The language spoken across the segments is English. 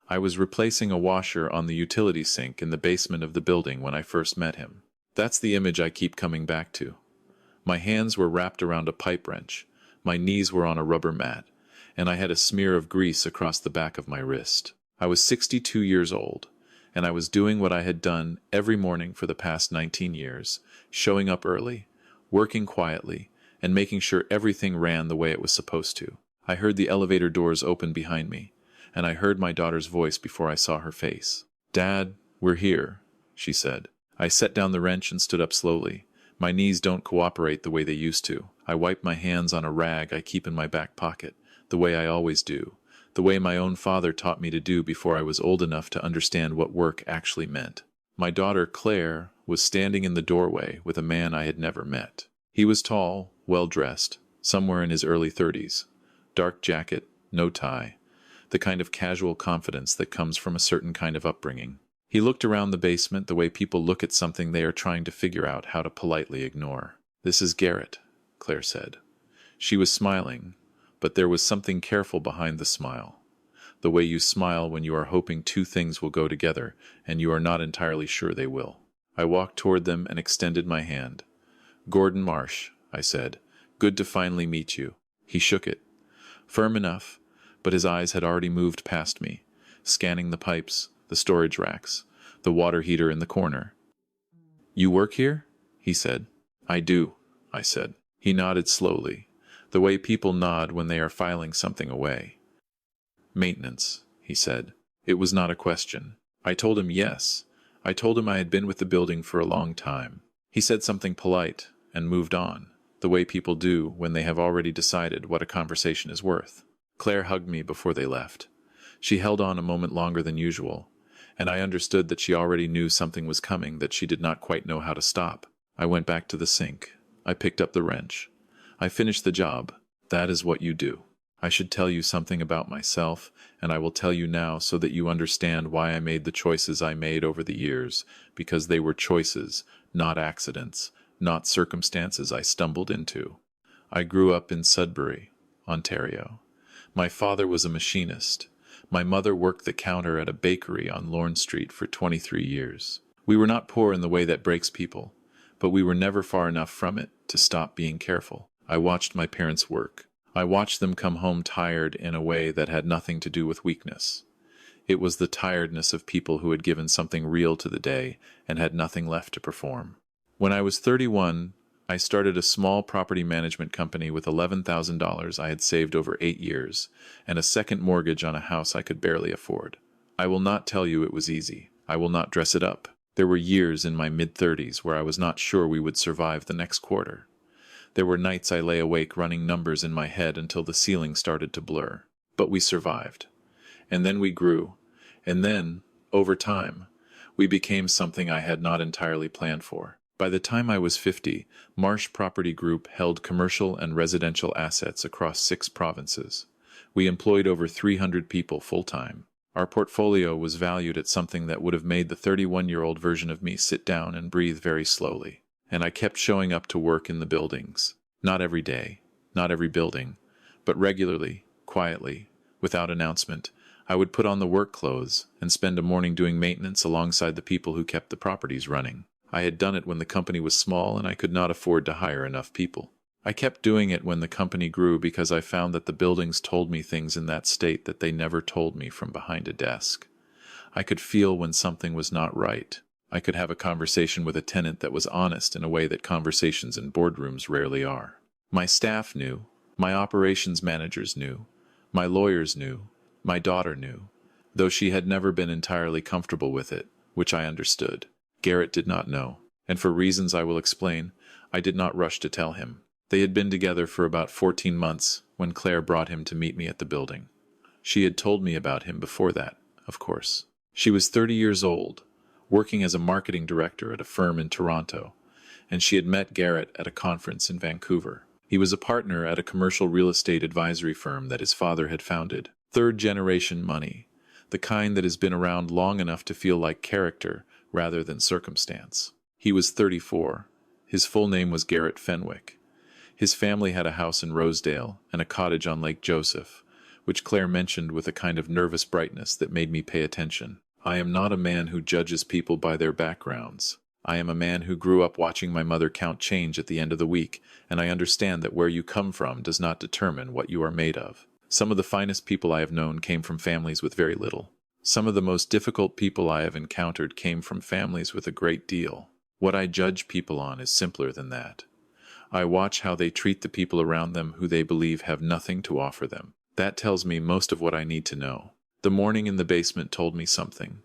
I was replacing a washer on the utility sink in the basement of the building when I first met him. That's the image I keep coming back to. My hands were wrapped around a pipe wrench, my knees were on a rubber mat, and I had a smear of grease across the back of my wrist. I was 62 years old, and I was doing what I had done every morning for the past 19 years, showing up early, working quietly, and making sure everything ran the way it was supposed to. I heard the elevator doors open behind me, and I heard my daughter's voice before I saw her face. "Dad, we're here," she said. I set down the wrench and stood up slowly. My knees don't cooperate the way they used to. I wiped my hands on a rag I keep in my back pocket, the way I always do, the way my own father taught me to do before I was old enough to understand what work actually meant. My daughter, Claire, was standing in the doorway with a man I had never met. He was tall, well-dressed, somewhere in his early 30s. Dark jacket, no tie, the kind of casual confidence that comes from a certain kind of upbringing. He looked around the basement the way people look at something they are trying to figure out how to politely ignore. "This is Garrett," Claire said. She was smiling, but there was something careful behind the smile. The way you smile when you are hoping two things will go together and you are not entirely sure they will. I walked toward them and extended my hand. "Gordon Marsh," I said. "Good to finally meet you." He shook it. Firm enough, but his eyes had already moved past me, scanning the pipes, the storage racks, the water heater in the corner. "You work here?" he said. "I do," I said. He nodded slowly, the way people nod when they are filing something away. "Maintenance," he said. It was not a question. I told him yes. I told him I had been with the building for a long time. He said something polite and moved on, the way people do when they have already decided what a conversation is worth. Claire hugged me before they left. She held on a moment longer than usual, and I understood that she already knew something was coming that she did not quite know how to stop. I went back to the sink. I picked up the wrench. I finished the job. That is what you do. I should tell you something about myself, and I will tell you now so that you understand why I made the choices I made over the years, because they were choices, not accidents, not circumstances I stumbled into. I grew up in Sudbury, Ontario. My father was a machinist. My mother worked the counter at a bakery on Lorne Street for 23 years. We were not poor in the way that breaks people, but we were never far enough from it to stop being careful. I watched my parents work. I watched them come home tired in a way that had nothing to do with weakness. It was the tiredness of people who had given something real to the day and had nothing left to perform. When I was 31, I started a small property management company with $11,000 I had saved over 8 years, and a second mortgage on a house I could barely afford. I will not tell you it was easy. I will not dress it up. There were years in my mid-30s where I was not sure we would survive the next quarter. There were nights I lay awake running numbers in my head until the ceiling started to blur. But we survived. And then we grew. And then, over time, we became something I had not entirely planned for. By the time I was 50, Marsh Property Group held commercial and residential assets across 6 provinces. We employed over 300 people full-time. Our portfolio was valued at something that would have made the 31-year-old version of me sit down and breathe very slowly. And I kept showing up to work in the buildings. Not every day, not every building, but regularly, quietly, without announcement. I would put on the work clothes and spend a morning doing maintenance alongside the people who kept the properties running. I had done it when the company was small and I could not afford to hire enough people. I kept doing it when the company grew because I found that the buildings told me things in that state that they never told me from behind a desk. I could feel when something was not right. I could have a conversation with a tenant that was honest in a way that conversations in boardrooms rarely are. My staff knew, my operations managers knew, my lawyers knew, my daughter knew, though she had never been entirely comfortable with it, which I understood. Garrett did not know, and for reasons I will explain, I did not rush to tell him. They had been together for about 14 months when Claire brought him to meet me at the building. She had told me about him before that, of course. She was 30 years old, working as a marketing director at a firm in Toronto, and she had met Garrett at a conference in Vancouver. He was a partner at a commercial real estate advisory firm that his father had founded. Third-generation money, the kind that has been around long enough to feel like character rather than circumstance. He was 34. His full name was Garrett Fenwick. His family had a house in Rosedale and a cottage on Lake Joseph, which Claire mentioned with a kind of nervous brightness that made me pay attention. I am not a man who judges people by their backgrounds. I am a man who grew up watching my mother count change at the end of the week, and I understand that where you come from does not determine what you are made of. Some of the finest people I have known came from families with very little. Some of the most difficult people I have encountered came from families with a great deal. What I judge people on is simpler than that. I watch how they treat the people around them who they believe have nothing to offer them. That tells me most of what I need to know. The morning in the basement told me something.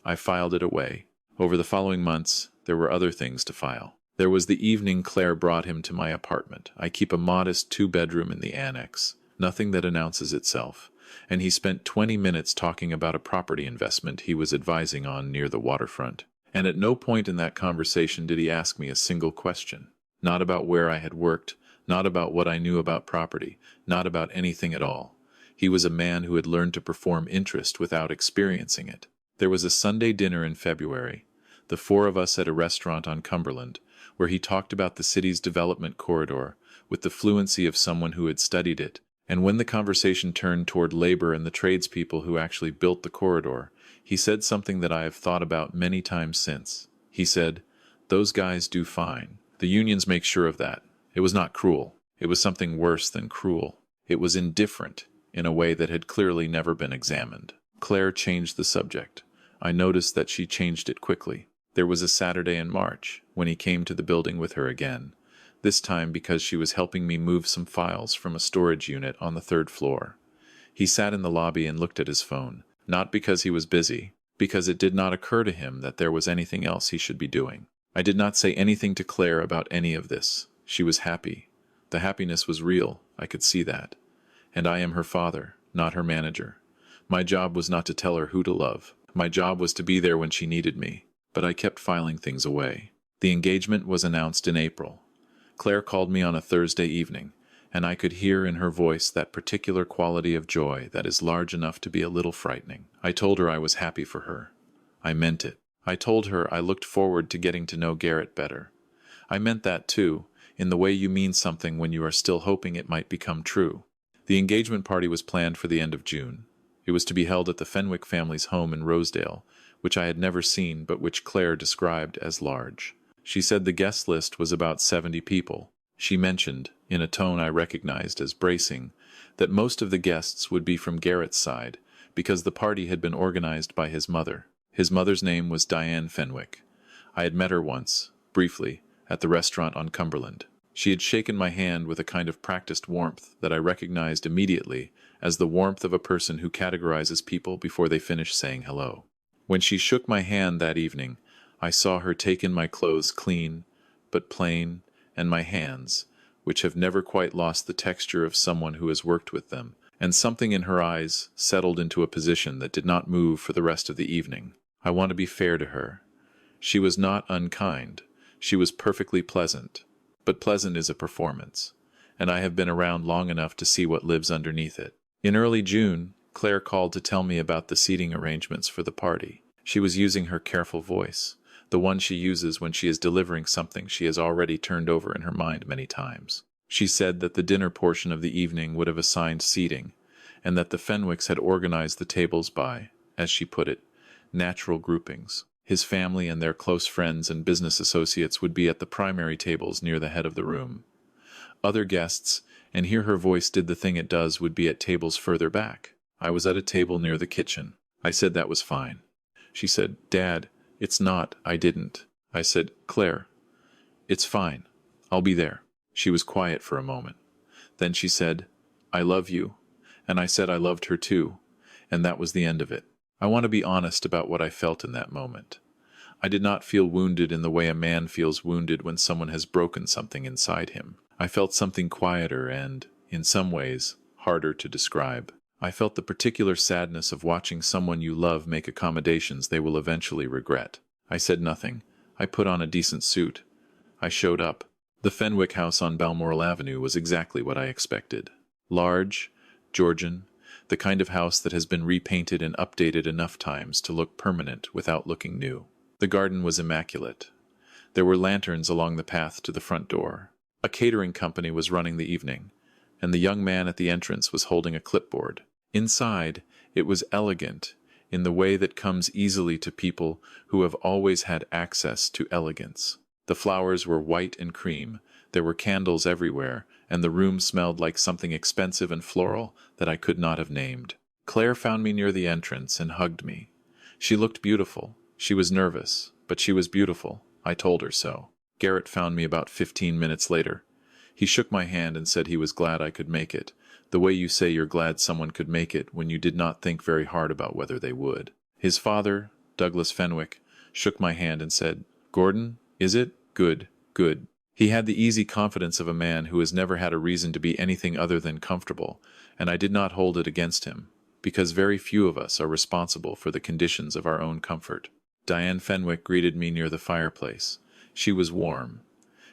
I filed it away. Over the following months, there were other things to file. There was the evening Claire brought him to my apartment. I keep a modest 2-bedroom in the annex, nothing that announces itself, and he spent 20 minutes talking about a property investment he was advising on near the waterfront. And at no point in that conversation did he ask me a single question. Not about where I had worked, not about what I knew about property, not about anything at all. He was a man who had learned to perform interest without experiencing it. There was a Sunday dinner in February, the 4 of us at a restaurant on Cumberland, where he talked about the city's development corridor with the fluency of someone who had studied it, and when the conversation turned toward labor and the tradespeople who actually built the corridor, he said something that I have thought about many times since. He said, "Those guys do fine. The unions make sure of that." It was not cruel. It was something worse than cruel. It was indifferent, in a way that had clearly never been examined. Claire changed the subject. I noticed that she changed it quickly. There was a Saturday in March, when he came to the building with her again, this time because she was helping me move some files from a storage unit on the 3rd floor. He sat in the lobby and looked at his phone, not because he was busy, because it did not occur to him that there was anything else he should be doing. I did not say anything to Claire about any of this. She was happy. The happiness was real, I could see that. And I am her father, not her manager. My job was not to tell her who to love. My job was to be there when she needed me. But I kept filing things away. The engagement was announced in April. Claire called me on a Thursday evening, and I could hear in her voice that particular quality of joy that is large enough to be a little frightening. I told her I was happy for her. I meant it. I told her I looked forward to getting to know Garrett better. I meant that, too, in the way you mean something when you are still hoping it might become true. The engagement party was planned for the end of June. It was to be held at the Fenwick family's home in Rosedale, which I had never seen but which Claire described as large. She said the guest list was about 70 people. She mentioned, in a tone I recognized as bracing, that most of the guests would be from Garrett's side, because the party had been organized by his mother. His mother's name was Diane Fenwick. I had met her once, briefly, at the restaurant on Cumberland. She had shaken my hand with a kind of practiced warmth that I recognized immediately as the warmth of a person who categorizes people before they finish saying hello. When she shook my hand that evening, I saw her take in my clothes clean, but plain, and my hands, which have never quite lost the texture of someone who has worked with them, and something in her eyes settled into a position that did not move for the rest of the evening. I want to be fair to her. She was not unkind. She was perfectly pleasant. But pleasant is a performance, and I have been around long enough to see what lives underneath it. In early June, Claire called to tell me about the seating arrangements for the party. She was using her careful voice, the one she uses when she is delivering something she has already turned over in her mind many times. She said that the dinner portion of the evening would have assigned seating, and that the Fenwicks had organized the tables by, as she put it, natural groupings. His family and their close friends and business associates would be at the primary tables near the head of the room. Other guests, and here her voice did the thing it does, would be at tables further back. I was at a table near the kitchen. I said that was fine. She said, "Dad, it's not, I didn't." I said, "Claire, it's fine. I'll be there." She was quiet for a moment. Then she said, "I love you." And I said I loved her too, and that was the end of it. I want to be honest about what I felt in that moment. I did not feel wounded in the way a man feels wounded when someone has broken something inside him. I felt something quieter and, in some ways, harder to describe. I felt the particular sadness of watching someone you love make accommodations they will eventually regret. I said nothing. I put on a decent suit. I showed up. The Fenwick house on Balmoral Avenue was exactly what I expected. Large, Georgian, the kind of house that has been repainted and updated enough times to look permanent without looking new. The garden was immaculate. There were lanterns along the path to the front door. A catering company was running the evening, and the young man at the entrance was holding a clipboard. Inside, it was elegant, in the way that comes easily to people who have always had access to elegance. The flowers were white and cream, there were candles everywhere, and the room smelled like something expensive and floral that I could not have named. Claire found me near the entrance and hugged me. She looked beautiful. She was nervous, but she was beautiful. I told her so. Garrett found me about 15 minutes later. He shook my hand and said he was glad I could make it, the way you say you're glad someone could make it when you did not think very hard about whether they would. His father, Douglas Fenwick, shook my hand and said, "Gordon, is it? Good, good." He had the easy confidence of a man who has never had a reason to be anything other than comfortable, and I did not hold it against him, because very few of us are responsible for the conditions of our own comfort. Diane Fenwick greeted me near the fireplace. She was warm.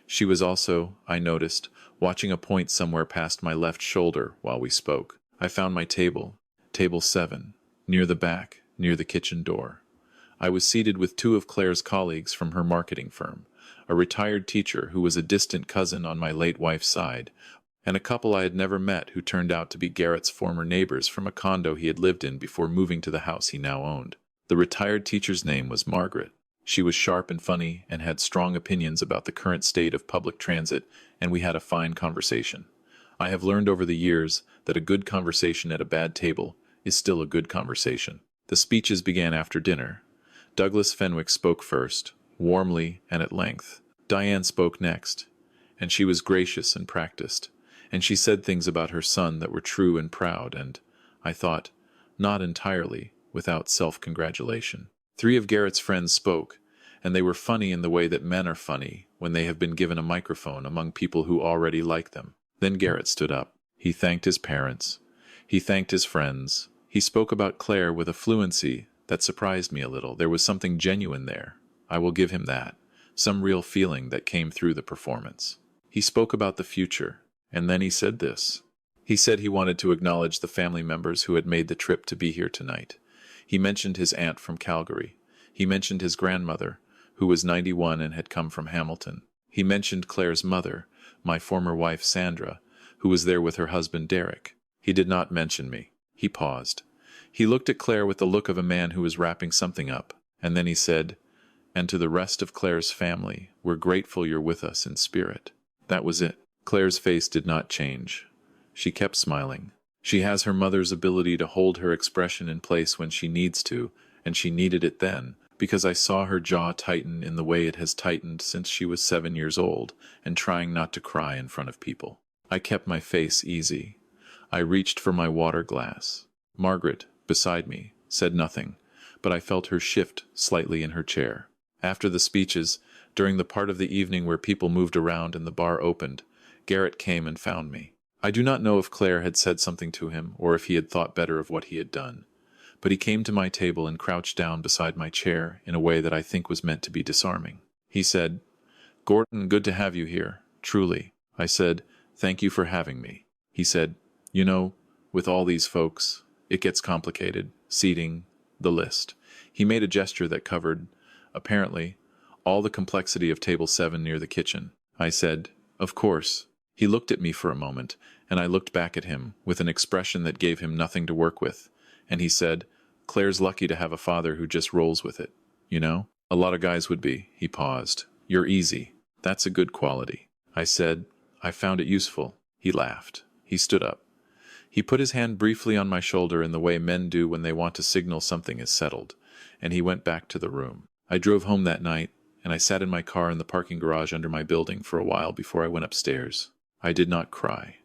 She was also, I noticed, watching a point somewhere past my left shoulder while we spoke. I found my table, table 7, near the back, near the kitchen door. I was seated with 2 of Claire's colleagues from her marketing firm, a retired teacher who was a distant cousin on my late wife's side, and a couple I had never met who turned out to be Garrett's former neighbors from a condo he had lived in before moving to the house he now owned. The retired teacher's name was Margaret. She was sharp and funny and had strong opinions about the current state of public transit, and we had a fine conversation. I have learned over the years that a good conversation at a bad table is still a good conversation. The speeches began after dinner. Douglas Fenwick spoke first, warmly and at length. Diane spoke next, and she was gracious and practiced, and she said things about her son that were true and proud and, I thought, not entirely without self-congratulation. 3 of Garrett's friends spoke, and they were funny in the way that men are funny when they have been given a microphone among people who already like them. Then Garrett stood up. He thanked his parents. He thanked his friends. He spoke about Claire with a fluency that surprised me a little. There was something genuine there. I will give him that. Some real feeling that came through the performance. He spoke about the future, and then he said this. He said he wanted to acknowledge the family members who had made the trip to be here tonight. He mentioned his aunt from Calgary. He mentioned his grandmother, who was 91 and had come from Hamilton. He mentioned Claire's mother, my former wife Sandra, who was there with her husband Derek. He did not mention me. He paused. He looked at Claire with the look of a man who was wrapping something up, and then he said, "And to the rest of Claire's family, we're grateful you're with us in spirit." That was it. Claire's face did not change. She kept smiling. She has her mother's ability to hold her expression in place when she needs to, and she needed it then, because I saw her jaw tighten in the way it has tightened since she was 7 years old, and trying not to cry in front of people. I kept my face easy. I reached for my water glass. Margaret, beside me, said nothing, but I felt her shift slightly in her chair. After the speeches, during the part of the evening where people moved around and the bar opened, Garrett came and found me. I do not know if Claire had said something to him or if he had thought better of what he had done, but he came to my table and crouched down beside my chair in a way that I think was meant to be disarming. He said, "Gordon, good to have you here, truly." I said, "Thank you for having me." He said, "You know, with all these folks, it gets complicated, seating, the list." He made a gesture that covered, apparently, all the complexity of table 7 near the kitchen. I said, "Of course." He looked at me for a moment, and I looked back at him with an expression that gave him nothing to work with, and he said, "Claire's lucky to have a father who just rolls with it, you know? A lot of guys would be." He paused. "You're easy. That's a good quality." I said, "I found it useful." He laughed. He stood up. He put his hand briefly on my shoulder in the way men do when they want to signal something is settled, and he went back to the room. I drove home that night, and I sat in my car in the parking garage under my building for a while before I went upstairs. I did not cry.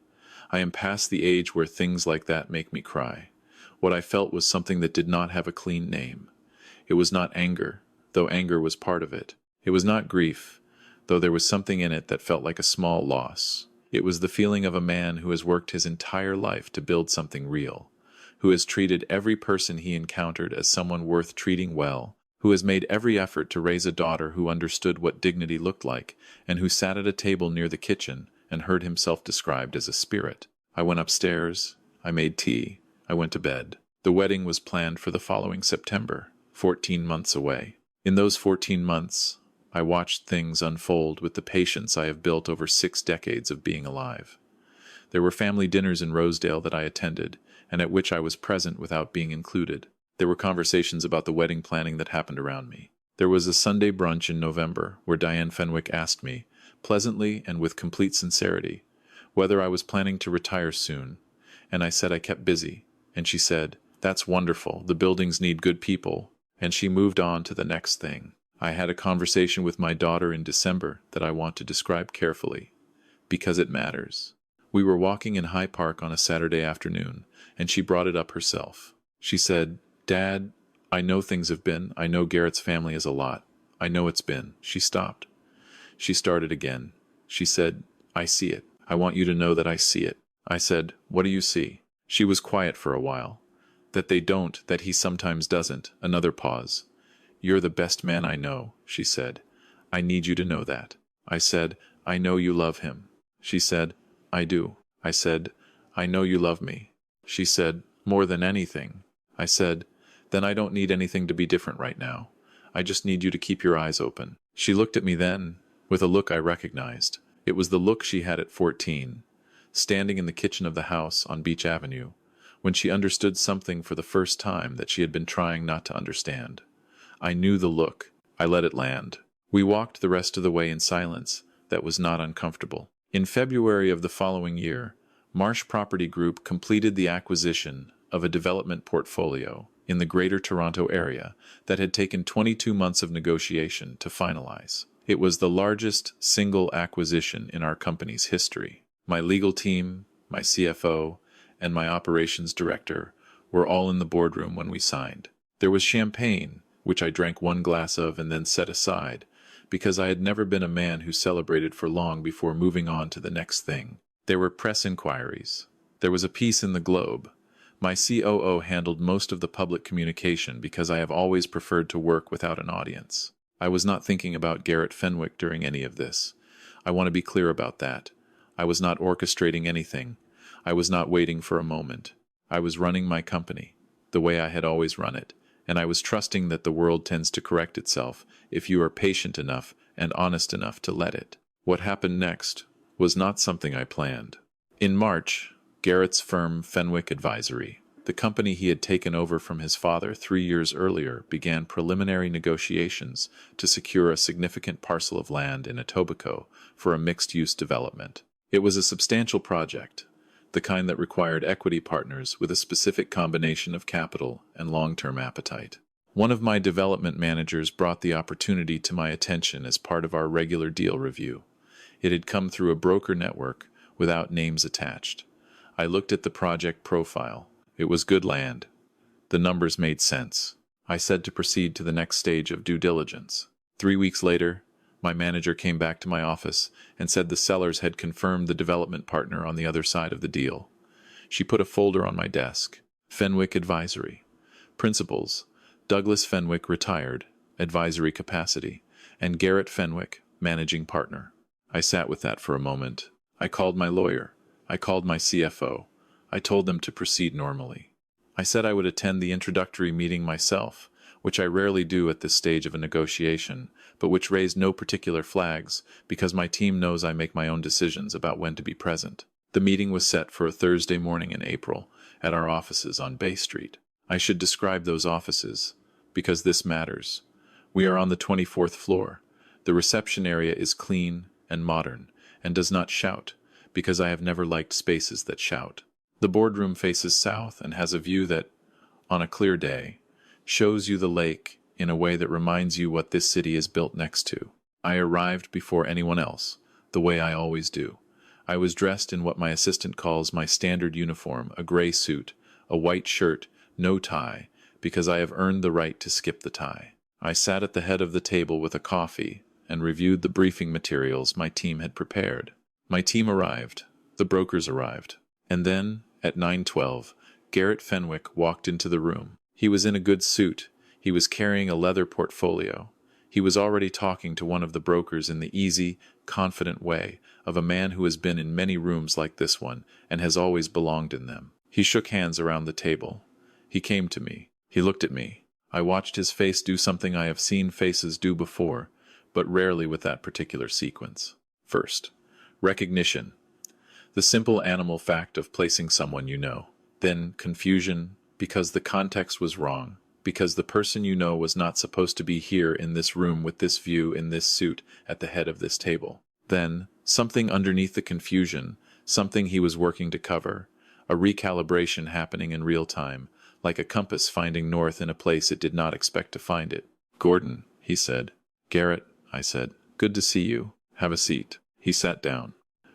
I am past the age where things like that make me cry. What I felt was something that did not have a clean name. It was not anger, though anger was part of it. It was not grief, though there was something in it that felt like a small loss. It was the feeling of a man who has worked his entire life to build something real, who has treated every person he encountered as someone worth treating well, who has made every effort to raise a daughter who understood what dignity looked like, and who sat at a table near the kitchen and heard himself described as a spirit. I went upstairs. I made tea. I went to bed. The wedding was planned for the following September, 14 months away. In those 14 months, I watched things unfold with the patience I have built over 6 decades of being alive. There were family dinners in Rosedale that I attended, and at which I was present without being included. There were conversations about the wedding planning that happened around me. There was a Sunday brunch in November where Diane Fenwick asked me, pleasantly and with complete sincerity, whether I was planning to retire soon, and I said I kept busy, and she said, "That's wonderful, the buildings need good people," and she moved on to the next thing. I had a conversation with my daughter in December that I want to describe carefully, because it matters. We were walking in High Park on a Saturday afternoon, and she brought it up herself. She said, "Dad, I know things have been. I know Garrett's family is a lot. I know it's been." She stopped. She started again. She said, "I see it. I want you to know that I see it." I said, "What do you see?" She was quiet for a while. "That they don't, that he sometimes doesn't." Another pause. "You're the best man I know," she said. "I need you to know that." I said, "I know you love him." She said, "I do." I said, "I know you love me." She said, "More than anything." I said, "Then I don't need anything to be different right now. I just need you to keep your eyes open." She looked at me then, with a look I recognized. It was the look she had at 14, standing in the kitchen of the house on Beach Avenue, when she understood something for the first time that she had been trying not to understand. I knew the look. I let it land. We walked the rest of the way in silence that was not uncomfortable. In February of the following year, Marsh Property Group completed the acquisition of a development portfolio in the Greater Toronto area that had taken 22 months of negotiation to finalize. It was the largest single acquisition in our company's history. My legal team, my CFO, and my operations director were all in the boardroom when we signed. There was champagne, which I drank one glass of and then set aside, because I had never been a man who celebrated for long before moving on to the next thing. There were press inquiries. There was a piece in the Globe. My COO handled most of the public communication because I have always preferred to work without an audience. I was not thinking about Garrett Fenwick during any of this. I want to be clear about that. I was not orchestrating anything. I was not waiting for a moment. I was running my company, the way I had always run it, and I was trusting that the world tends to correct itself if you are patient enough and honest enough to let it. What happened next was not something I planned. In March, Garrett's firm Fenwick Advisory, the company he had taken over from his father 3 years earlier, began preliminary negotiations to secure a significant parcel of land in Etobicoke for a mixed-use development. It was a substantial project, the kind that required equity partners with a specific combination of capital and long-term appetite. One of my development managers brought the opportunity to my attention as part of our regular deal review. It had come through a broker network without names attached. I looked at the project profile. It was good land. The numbers made sense. I said to proceed to the next stage of due diligence. 3 weeks later, my manager came back to my office and said the sellers had confirmed the development partner on the other side of the deal. She put a folder on my desk. Fenwick Advisory. Principals: Douglas Fenwick, retired, advisory capacity, and Garrett Fenwick, managing partner. I sat with that for a moment. I called my lawyer. I called my CFO. I told them to proceed normally. I said I would attend the introductory meeting myself, which I rarely do at this stage of a negotiation, but which raised no particular flags, because my team knows I make my own decisions about when to be present. The meeting was set for a Thursday morning in April, at our offices on Bay Street. I should describe those offices, because this matters. We are on the 24th floor. The reception area is clean and modern, and does not shout, because I have never liked spaces that shout. The boardroom faces south and has a view that, on a clear day, shows you the lake in a way that reminds you what this city is built next to. I arrived before anyone else, the way I always do. I was dressed in what my assistant calls my standard uniform, a gray suit, a white shirt, no tie, because I have earned the right to skip the tie. I sat at the head of the table with a coffee and reviewed the briefing materials my team had prepared. My team arrived. The brokers arrived. And then, at 9:12, Garrett Fenwick walked into the room. He was in a good suit. He was carrying a leather portfolio. He was already talking to one of the brokers in the easy, confident way of a man who has been in many rooms like this one and has always belonged in them. He shook hands around the table. He came to me. He looked at me. I watched his face do something I have seen faces do before, but rarely with that particular sequence. First, recognition. The simple animal fact of placing someone you know. Then confusion, because the context was wrong, because the person you know was not supposed to be here in this room with this view in this suit at the head of this table. Then, something underneath the confusion, something he was working to cover, a recalibration happening in real time, like a compass finding north in a place it did not expect to find it. "Gordon," he said. "Garrett," I said. "Good to see you. Have a seat." He sat down.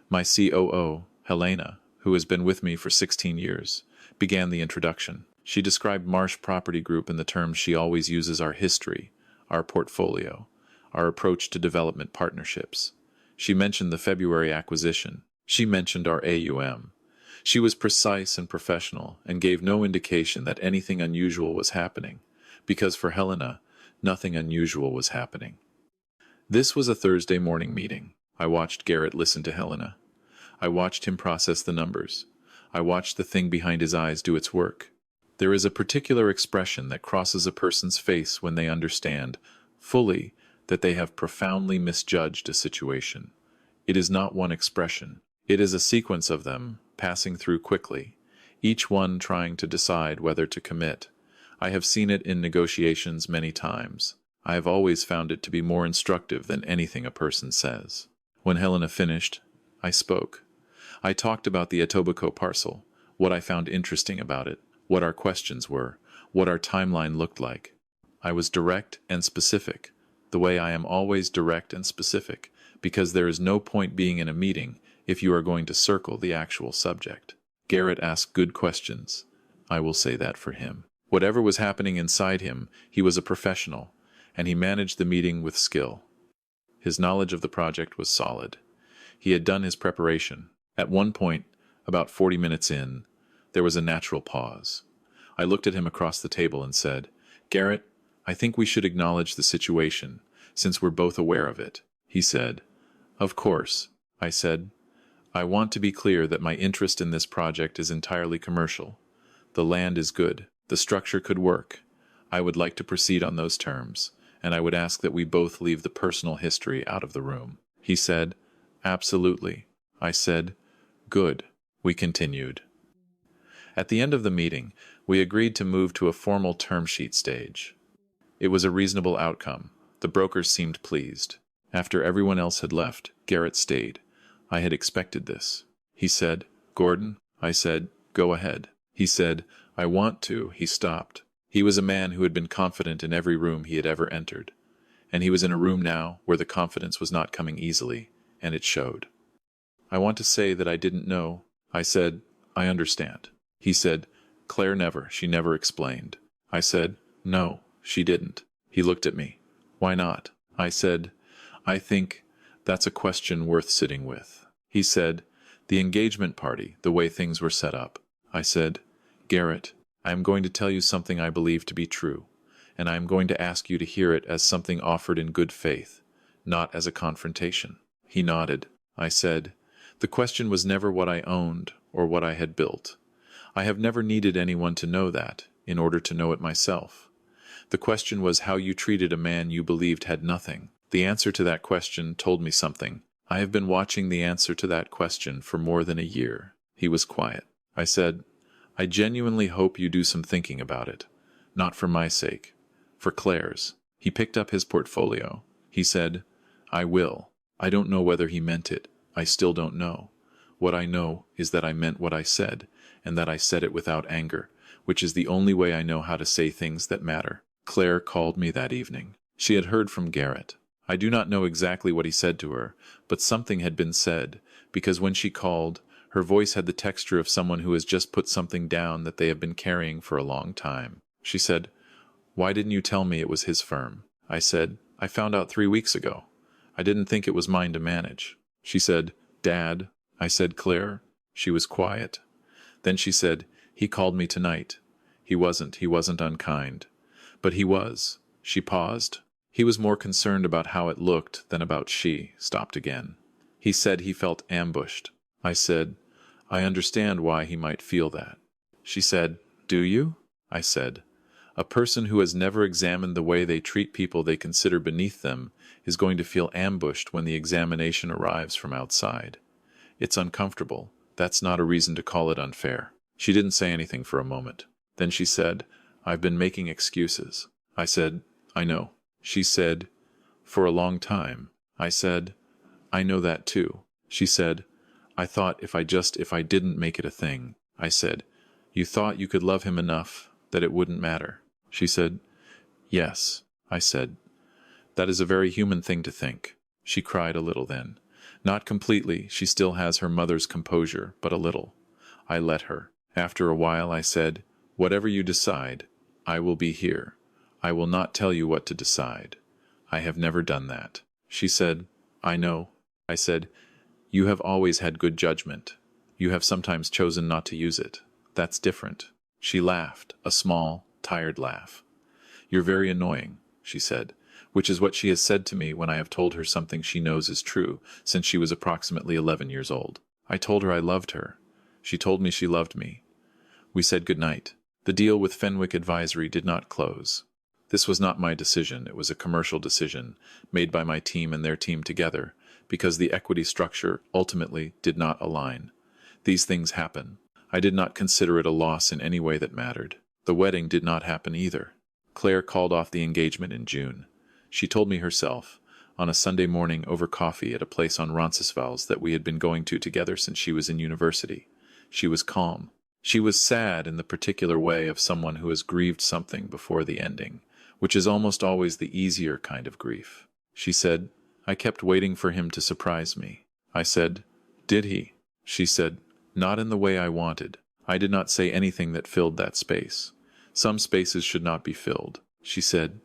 "My COO, Helena, who has been with me for 16 years, began the introduction. She described Marsh Property Group in the terms she always uses: our history, our portfolio, our approach to development partnerships. She mentioned the February acquisition. She mentioned our AUM. She was precise and professional and gave no indication that anything unusual was happening, because for Helena, nothing unusual was happening." This was a Thursday morning meeting. I watched Garrett listen to Helena. I watched him process the numbers. I watched the thing behind his eyes do its work. There is a particular expression that crosses a person's face when they understand, fully, that they have profoundly misjudged a situation. It is not one expression. It is a sequence of them, passing through quickly, each one trying to decide whether to commit. I have seen it in negotiations many times. I have always found it to be more instructive than anything a person says. When Helena finished, I spoke. I talked about the Etobicoke parcel, what I found interesting about it, what our questions were, what our timeline looked like. I was direct and specific, the way I am always direct and specific, because there is no point being in a meeting if you are going to circle the actual subject. Garrett asked good questions. I will say that for him. Whatever was happening inside him, he was a professional, and he managed the meeting with skill. His knowledge of the project was solid. He had done his preparation. At one point, about 40 minutes in, there was a natural pause. I looked at him across the table and said, "Garrett, I think we should acknowledge the situation, since we're both aware of it." He said, "Of course." I said, "I want to be clear that my interest in this project is entirely commercial. The land is good. The structure could work. I would like to proceed on those terms, and I would ask that we both leave the personal history out of the room." He said, "Absolutely." I said, "Good." We continued. At the end of the meeting, we agreed to move to a formal term sheet stage. It was a reasonable outcome. The brokers seemed pleased. After everyone else had left, Garrett stayed. I had expected this. He said, "Gordon?" I said, "Go ahead." He said, "I want to." He stopped. He was a man who had been confident in every room he had ever entered. And he was in a room now where the confidence was not coming easily, and it showed. "I want to say that I didn't know." I said, "I understand." He said, She never explained." I said, "No, she didn't." He looked at me. "Why not?" I said, "I think that's a question worth sitting with." He said, "The engagement party, the way things were set up." I said, "Garrett, I am going to tell you something I believe to be true, and I am going to ask you to hear it as something offered in good faith, not as a confrontation." He nodded. I said, "The question was never what I owned or what I had built. I have never needed anyone to know that in order to know it myself. The question was how you treated a man you believed had nothing. The answer to that question told me something. I have been watching the answer to that question for more than a year." He was quiet. I said, "I genuinely hope you do some thinking about it. Not for my sake. For Claire's." He picked up his portfolio. He said, "I will." I don't know whether he meant it. I still don't know. What I know is that I meant what I said, and that I said it without anger, which is the only way I know how to say things that matter. Claire called me that evening. She had heard from Garrett. I do not know exactly what he said to her, but something had been said, because when she called, her voice had the texture of someone who has just put something down that they have been carrying for a long time. She said, "Why didn't you tell me it was his firm?" I said, "I found out 3 weeks ago. I didn't think it was mine to manage." She said, "Dad." I said, "Claire." She was quiet. Then she said, "He called me tonight. He wasn't unkind. But he was." She paused. He was more concerned about how it looked than about she stopped again. He said he felt ambushed. I said, "I understand why he might feel that." She said, "Do you?" I said, "A person who has never examined the way they treat people they consider beneath them is going to feel ambushed when the examination arrives from outside. It's uncomfortable. That's not a reason to call it unfair." She didn't say anything for a moment. Then she said, "I've been making excuses." I said, "I know." She said, "For a long time." I said, "I know that too." She said, "I thought if I didn't make it a thing." I said, "You thought you could love him enough that it wouldn't matter." She said, "Yes." I said, "That is a very human thing to think." She cried a little then. Not completely, she still has her mother's composure, but a little. I let her. After a while I said, "Whatever you decide, I will be here. I will not tell you what to decide. I have never done that." She said, "I know." I said, "You have always had good judgment. You have sometimes chosen not to use it. That's different." She laughed, a small, tired laugh. "You're very annoying," she said, which is what she has said to me when I have told her something she knows is true, since she was approximately 11 years old. I told her I loved her. She told me she loved me. We said good night. The deal with Fenwick Advisory did not close. This was not my decision, it was a commercial decision, made by my team and their team together, because the equity structure ultimately did not align. These things happen. I did not consider it a loss in any way that mattered. The wedding did not happen either. Claire called off the engagement in June. She told me herself, on a Sunday morning over coffee at a place on Roncesvalles that we had been going to together since she was in university. She was calm. She was sad in the particular way of someone who has grieved something before the ending, which is almost always the easier kind of grief. She said, "I kept waiting for him to surprise me." I said, "Did he?" She said, "Not in the way I wanted." I did not say anything that filled that space. Some spaces should not be filled. She said,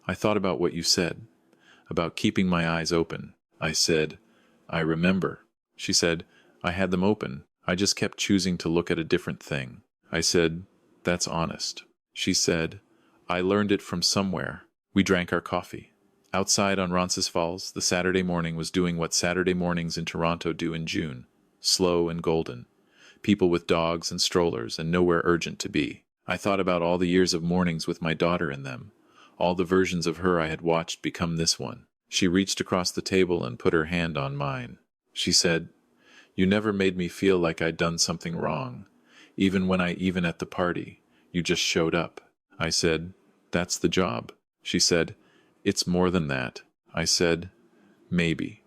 "I thought about what you said, about keeping my eyes open." I said, "I remember." She said, "I had them open. I just kept choosing to look at a different thing." I said, "That's honest." She said, "I learned it from somewhere." We drank our coffee. Outside on Roncesvalles, the Saturday morning was doing what Saturday mornings in Toronto do in June, slow and golden. People with dogs and strollers and nowhere urgent to be. I thought about all the years of mornings with my daughter in them, all the versions of her I had watched become this one. She reached across the table and put her hand on mine. She said, "You never made me feel like I'd done something wrong. Even at the party, you just showed up." I said, "That's the job." She said, "It's more than that." I said, "Maybe.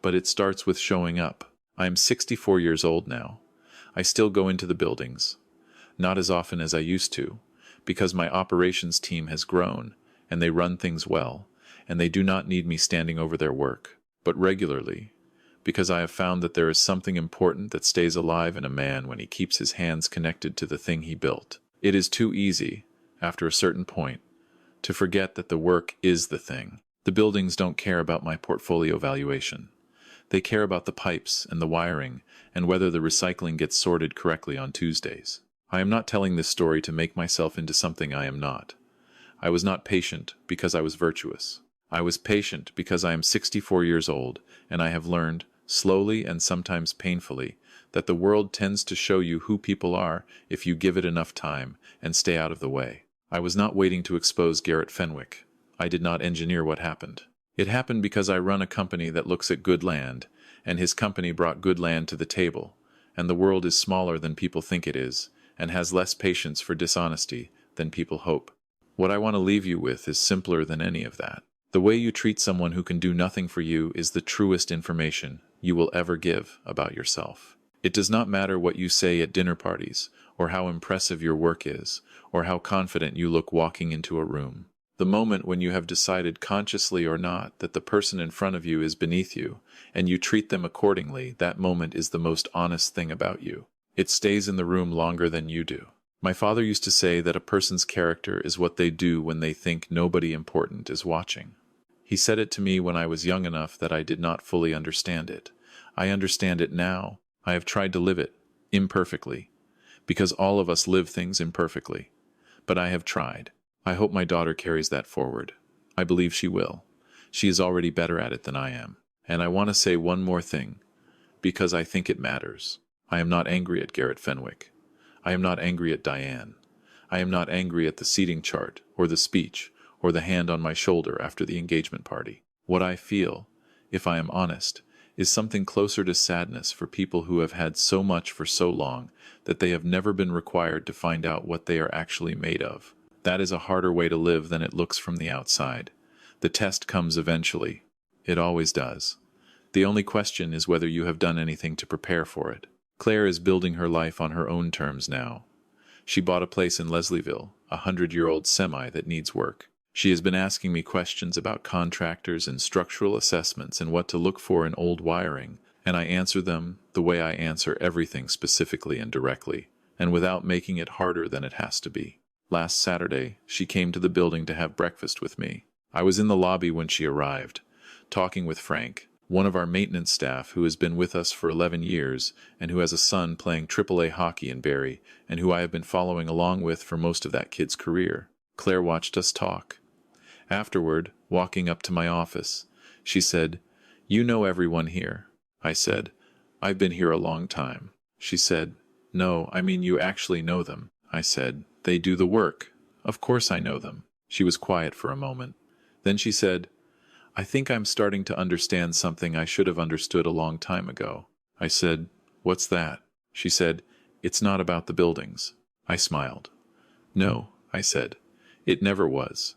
But it starts with showing up." I am 64 years old now. I still go into the buildings. Not as often as I used to, because my operations team has grown, and they run things well, and they do not need me standing over their work, but regularly, because I have found that there is something important that stays alive in a man when he keeps his hands connected to the thing he built. It is too easy, after a certain point, to forget that the work is the thing. The buildings don't care about my portfolio valuation. They care about the pipes and the wiring and whether the recycling gets sorted correctly on Tuesdays. I am not telling this story to make myself into something I am not. I was not patient because I was virtuous. I was patient because I am 64 years old, and I have learned, slowly and sometimes painfully, that the world tends to show you who people are if you give it enough time and stay out of the way. I was not waiting to expose Garrett Fenwick. I did not engineer what happened. It happened because I run a company that looks at good land, and his company brought good land to the table, and the world is smaller than people think it is, and has less patience for dishonesty than people hope. What I want to leave you with is simpler than any of that. The way you treat someone who can do nothing for you is the truest information you will ever give about yourself. It does not matter what you say at dinner parties, or how impressive your work is, or how confident you look walking into a room. The moment when you have decided consciously or not that the person in front of you is beneath you, and you treat them accordingly, that moment is the most honest thing about you. It stays in the room longer than you do. My father used to say that a person's character is what they do when they think nobody important is watching. He said it to me when I was young enough that I did not fully understand it. I understand it now. I have tried to live it, imperfectly, because all of us live things imperfectly. But I have tried. I hope my daughter carries that forward. I believe she will. She is already better at it than I am. And I want to say one more thing, because I think it matters. I am not angry at Garrett Fenwick. I am not angry at Diane. I am not angry at the seating chart, or the speech, or the hand on my shoulder after the engagement party. What I feel, if I am honest, is something closer to sadness for people who have had so much for so long that they have never been required to find out what they are actually made of. That is a harder way to live than it looks from the outside. The test comes eventually. It always does. The only question is whether you have done anything to prepare for it. Claire is building her life on her own terms now. She bought a place in Leslieville, a 100-year-old semi that needs work. She has been asking me questions about contractors and structural assessments and what to look for in old wiring, and I answer them the way I answer everything specifically and directly, and without making it harder than it has to be. Last Saturday, she came to the building to have breakfast with me. I was in the lobby when she arrived, talking with Frank, one of our maintenance staff who has been with us for 11 years and who has a son playing AAA hockey in Barrie and who I have been following along with for most of that kid's career. Claire watched us talk. Afterward, walking up to my office, she said, "You know everyone here." I said, "I've been here a long time." She said, "No, I mean you actually know them." I said, "They do the work. Of course I know them." She was quiet for a moment. Then she said, "I think I'm starting to understand something I should have understood a long time ago." I said, "What's that?" She said, "It's not about the buildings." I smiled. "No," I said, "it never was.